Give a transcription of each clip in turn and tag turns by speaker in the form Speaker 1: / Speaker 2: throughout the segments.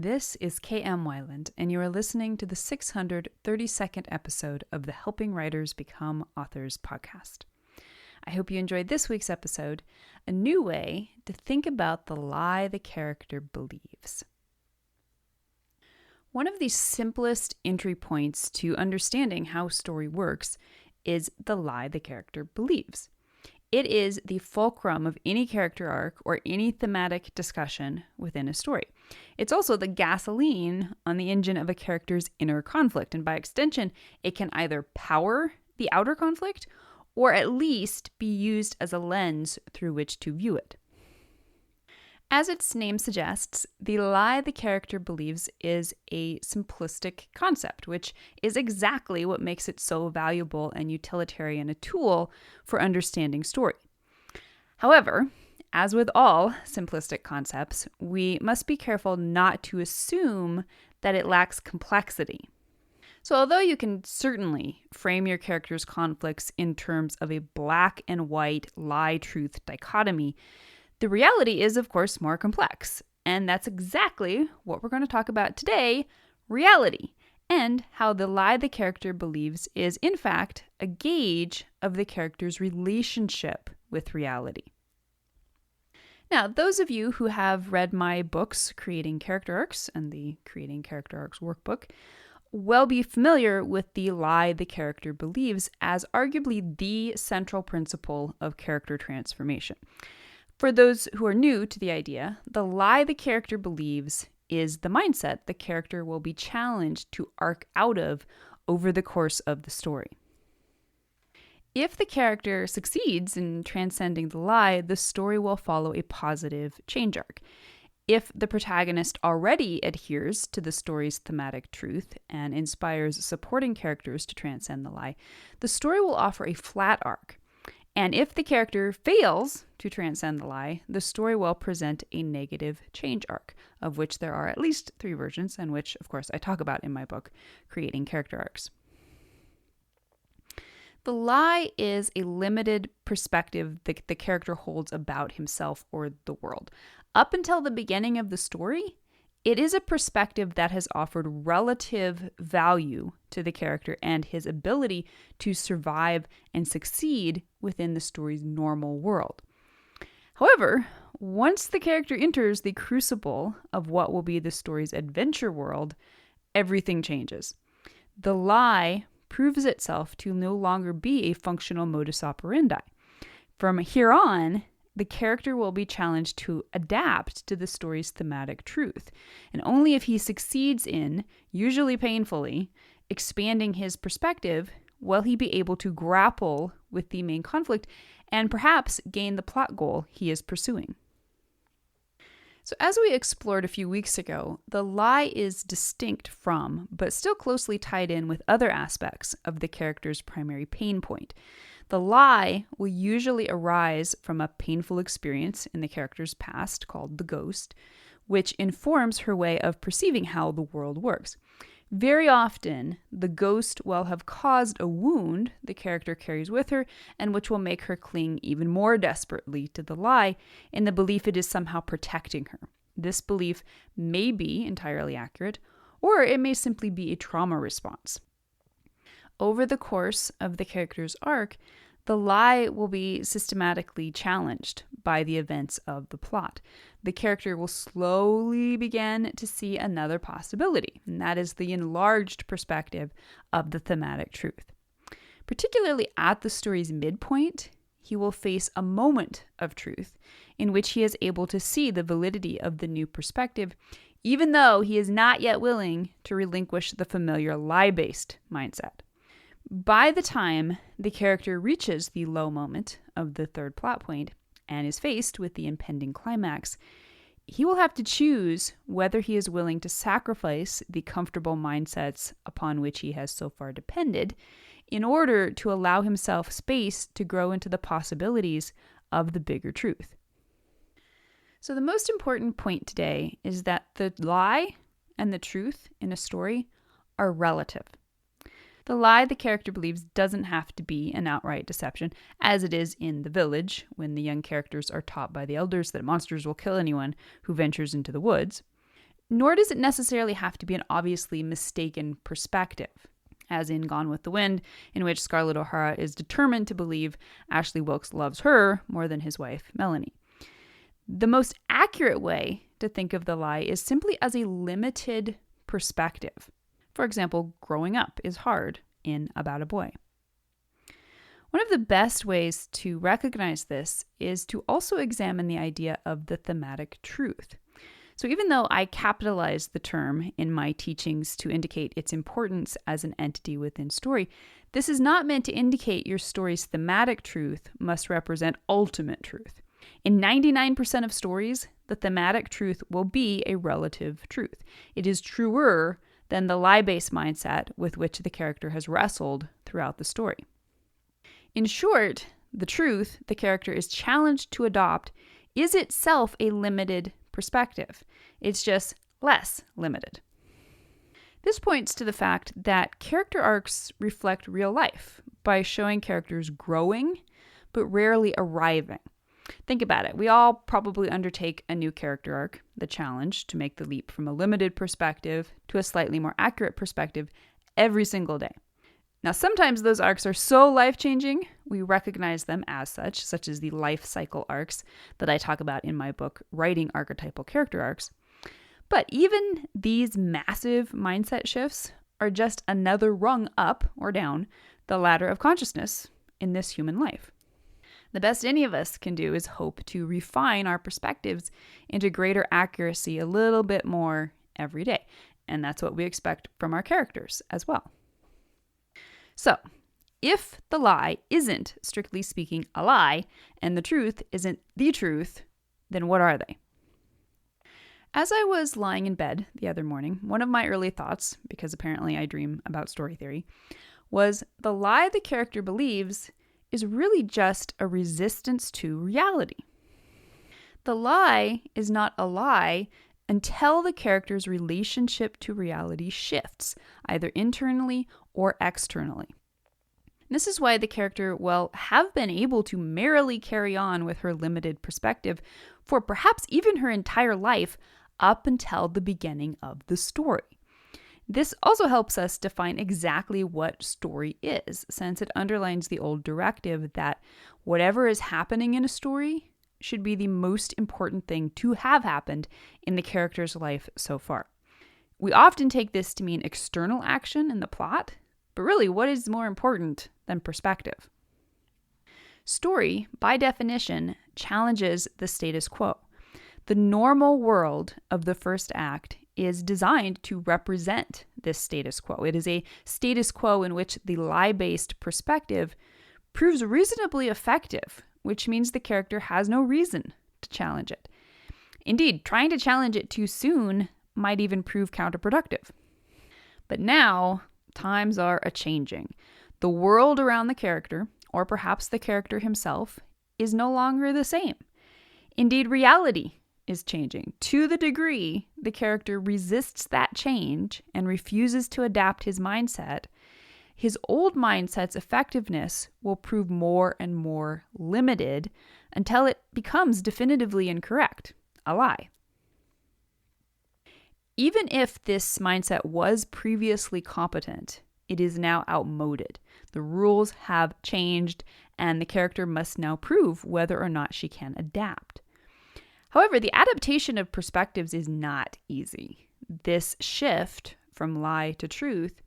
Speaker 1: This is K.M. Weiland, and you are listening to the 632nd episode of the Helping Writers Become Authors podcast. I hope you enjoyed this week's episode, a new way to think about the lie the character believes. One of the simplest entry points to understanding how story works is the lie the character believes. It is the fulcrum of any character arc or any thematic discussion within a story. It's also the gasoline on the engine of a character's inner conflict, and by extension, it can either power the outer conflict or at least be used as a lens through which to view it. As its name suggests, the lie the character believes is a simplistic concept, which is exactly what makes it so valuable and utilitarian a tool for understanding story. However, as with all simplistic concepts, we must be careful not to assume that it lacks complexity. So although you can certainly frame your character's conflicts in terms of a black and white lie-truth dichotomy, the reality is, of course, more complex. And that's exactly what we're going to talk about today, reality, and how the lie the character believes is, in fact, a gauge of the character's relationship with reality. Now, those of you who have read my books, Creating Character Arcs and the Creating Character Arcs workbook, will be familiar with the lie the character believes as arguably the central principle of character transformation. For those who are new to the idea, the lie the character believes is the mindset the character will be challenged to arc out of over the course of the story. If the character succeeds in transcending the lie, the story will follow a positive change arc. If the protagonist already adheres to the story's thematic truth and inspires supporting characters to transcend the lie, the story will offer a flat arc. And if the character fails to transcend the lie, the story will present a negative change arc, of which there are at least 3 versions, and which, of course, I talk about in my book, Creating Character Arcs. The lie is a limited perspective that the character holds about himself or the world. Up until the beginning of the story, it is a perspective that has offered relative value to the character and his ability to survive and succeed within the story's normal world. However, once the character enters the crucible of what will be the story's adventure world, everything changes. The lie proves itself to no longer be a functional modus operandi. From here on, the character will be challenged to adapt to the story's thematic truth. And only if he succeeds in, usually painfully, expanding his perspective, will he be able to grapple with the main conflict and perhaps gain the plot goal he is pursuing. So as we explored a few weeks ago, the lie is distinct from, but still closely tied in with other aspects of the character's primary pain point. The lie will usually arise from a painful experience in the character's past called the ghost, which informs her way of perceiving how the world works. Very often, the ghost will have caused a wound the character carries with her, and which will make her cling even more desperately to the lie in the belief it is somehow protecting her. This belief may be entirely accurate, or it may simply be a trauma response. Over the course of the character's arc, the lie will be systematically challenged by the events of the plot. The character will slowly begin to see another possibility, and that is the enlarged perspective of the thematic truth. Particularly at the story's midpoint, he will face a moment of truth in which he is able to see the validity of the new perspective, even though he is not yet willing to relinquish the familiar lie-based mindset. By the time the character reaches the low moment of the third plot point and is faced with the impending climax, he will have to choose whether he is willing to sacrifice the comfortable mindsets upon which he has so far depended in order to allow himself space to grow into the possibilities of the bigger truth. So the most important point today is that the lie and the truth in a story are relative. The lie the character believes doesn't have to be an outright deception, as it is in The Village, when the young characters are taught by the elders that monsters will kill anyone who ventures into the woods. nor does it necessarily have to be an obviously mistaken perspective, as in Gone with the Wind, in which Scarlett O'Hara is determined to believe Ashley Wilkes loves her more than his wife, Melanie. The most accurate way to think of the lie is simply as a limited perspective. For example, growing up is hard in About a Boy. One of the best ways to recognize this is to also examine the idea of the thematic truth. So even though I capitalize the term in my teachings to indicate its importance as an entity within story, this is not meant to indicate your story's thematic truth must represent ultimate truth. In 99% of stories, the thematic truth will be a relative truth. It is truer than the lie-based mindset with which the character has wrestled throughout the story. In short, the truth the character is challenged to adopt is itself a limited perspective. It's just less limited. This points to the fact that character arcs reflect real life by showing characters growing, but rarely arriving. Think about it. We all probably undertake a new character arc, the challenge to make the leap from a limited perspective to a slightly more accurate perspective every single day. Now, sometimes those arcs are so life-changing, we recognize them as such as the life cycle arcs that I talk about in my book, Writing Archetypal Character Arcs. But even these massive mindset shifts are just another rung up or down the ladder of consciousness in this human life. The best any of us can do is hope to refine our perspectives into greater accuracy a little bit more every day. And that's what we expect from our characters as well. So, if the lie isn't, strictly speaking, a lie, and the truth isn't the truth, then what are they? As I was lying in bed the other morning, one of my early thoughts, because apparently I dream about story theory, was the lie the character believes is really just a resistance to reality. The lie is not a lie until the character's relationship to reality shifts, either internally or externally. This is why the character will have been able to merrily carry on with her limited perspective for perhaps even her entire life up until the beginning of the story. This also helps us define exactly what story is, since it underlines the old directive that whatever is happening in a story should be the most important thing to have happened in the character's life so far. We often take this to mean external action in the plot, but really, what is more important than perspective? Story, by definition, challenges the status quo. The normal world of the first act is designed to represent this status quo. It is a status quo in which the lie-based perspective proves reasonably effective, which means the character has no reason to challenge it. Indeed, trying to challenge it too soon might even prove counterproductive. But now, times are a-changing. The world around the character, or perhaps the character himself, is no longer the same. Indeed, reality is changing to the degree the character resists that change and refuses to adapt his mindset. His old mindset's effectiveness will prove more and more limited until it becomes definitively incorrect, a lie. Even if this mindset was previously competent, it is now outmoded. The rules have changed, and the character must now prove whether or not she can adapt. However, the adaptation of perspectives is not easy. This shift from lie to truth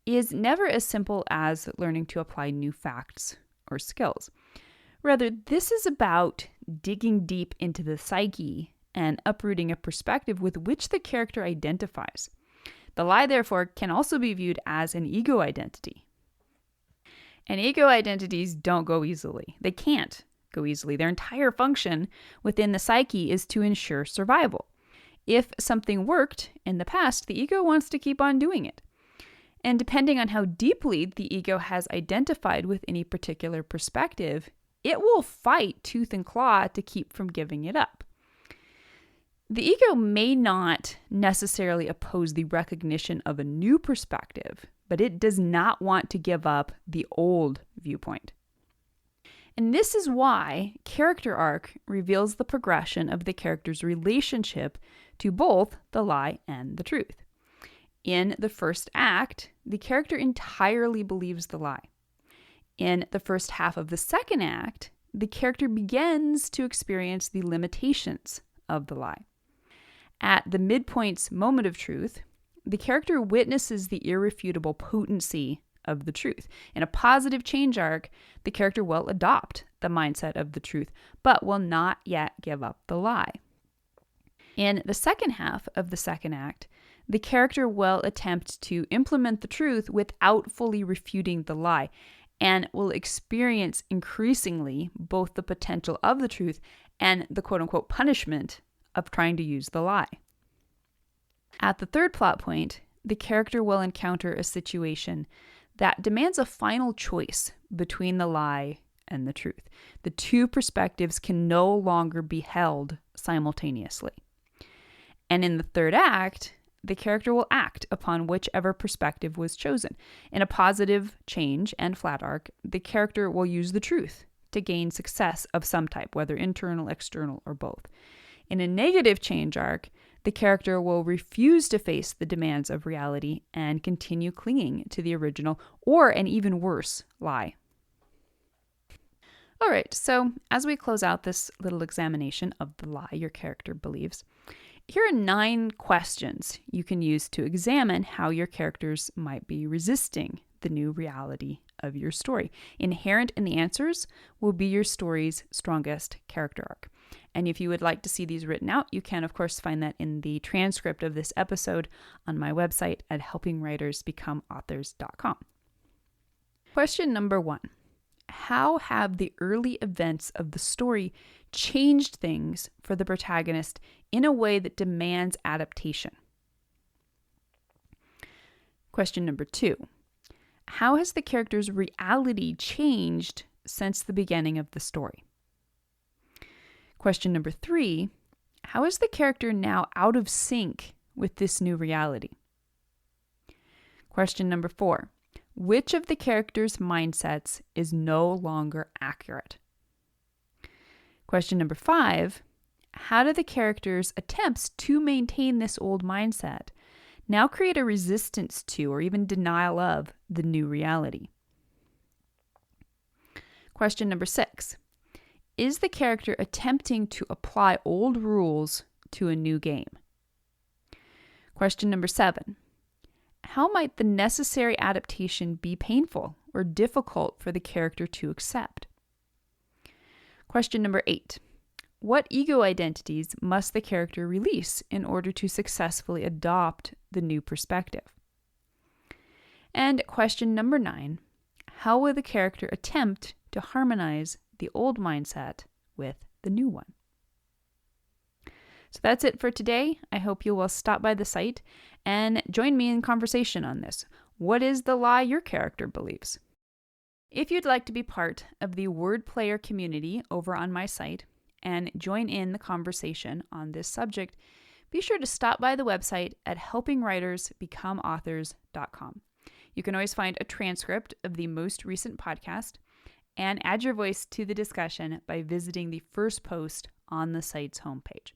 Speaker 1: is never as simple as learning to apply new facts or skills. Rather, this is about digging deep into the psyche and uprooting a perspective with which the character identifies. The lie, therefore, can also be viewed as an ego identity. And ego identities don't go easily. They can't go easily. Their entire function within the psyche is to ensure survival. If something worked in the past, the ego wants to keep on doing it. And depending on how deeply the ego has identified with any particular perspective, it will fight tooth and claw to keep from giving it up. The ego may not necessarily oppose the recognition of a new perspective, but it does not want to give up the old viewpoint. And this is why character arc reveals the progression of the character's relationship to both the lie and the truth. In the first act, the character entirely believes the lie. In the first half of the second act, the character begins to experience the limitations of the lie. At the midpoint's moment of truth, the character witnesses the irrefutable potency of the truth. In a positive change arc, the character will adopt the mindset of the truth, but will not yet give up the lie. In the second half of the second act, the character will attempt to implement the truth without fully refuting the lie, and will experience increasingly both the potential of the truth and the quote-unquote punishment of trying to use the lie. At the third plot point, the character will encounter a situation that demands a final choice between the lie and the truth. The two perspectives can no longer be held simultaneously. And in the third act, the character will act upon whichever perspective was chosen. In a positive change and flat arc, the character will use the truth to gain success of some type, whether internal, external, or both. In a negative change arc, the character will refuse to face the demands of reality and continue clinging to the original, or an even worse, lie. All right, so as we close out this little examination of the lie your character believes, here are 9 questions you can use to examine how your characters might be resisting the new reality of your story. Inherent in the answers will be your story's strongest character arc. And if you would like to see these written out, you can, of course, find that in the transcript of this episode on my website at helpingwritersbecomeauthors.com. Question number 1. How have the early events of the story changed things for the protagonist in a way that demands adaptation? Question number 2. How has the character's reality changed since the beginning of the story? Question number 3. How is the character now out of sync with this new reality? Question number 4. Which of the character's mindsets is no longer accurate? Question number 5. How do the character's attempts to maintain this old mindset now create a resistance to or even denial of the new reality? Question number 6. Is the character attempting to apply old rules to a new game? Question number 7. How might the necessary adaptation be painful or difficult for the character to accept? Question number 8. What ego identities must the character release in order to successfully adopt the new perspective? And question number 9. How will the character attempt to harmonize the old mindset with the new one? So that's it for today. I hope you will stop by the site and join me in conversation on this. What is the lie your character believes? If you'd like to be part of the Word Player community over on my site and join in the conversation on this subject, be sure to stop by the website at helpingwritersbecomeauthors.com. You can always find a transcript of the most recent podcast and add your voice to the discussion by visiting the first post on the site's homepage.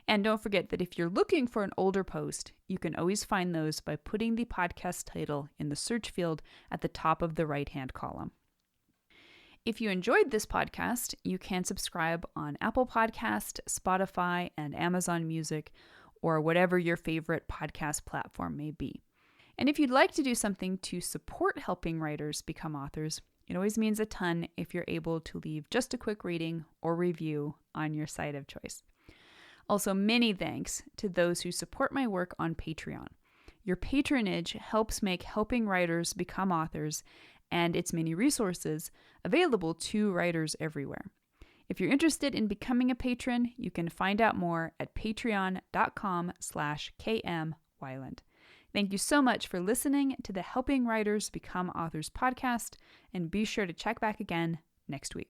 Speaker 1: And don't forget that if you're looking for an older post, you can always find those by putting the podcast title in the search field at the top of the right-hand column. If you enjoyed this podcast, you can subscribe on Apple Podcast, Spotify, and Amazon Music, or whatever your favorite podcast platform may be. And if you'd like to do something to support helping writers become authors, it always means a ton if you're able to leave just a quick rating or review on your site of choice. Also, many thanks to those who support my work on Patreon. Your patronage helps make helping writers become authors and its many resources available to writers everywhere. If you're interested in becoming a patron, you can find out more at patreon.com/kmweiland. Thank you so much for listening to the Helping Writers Become Authors podcast, and be sure to check back again next week.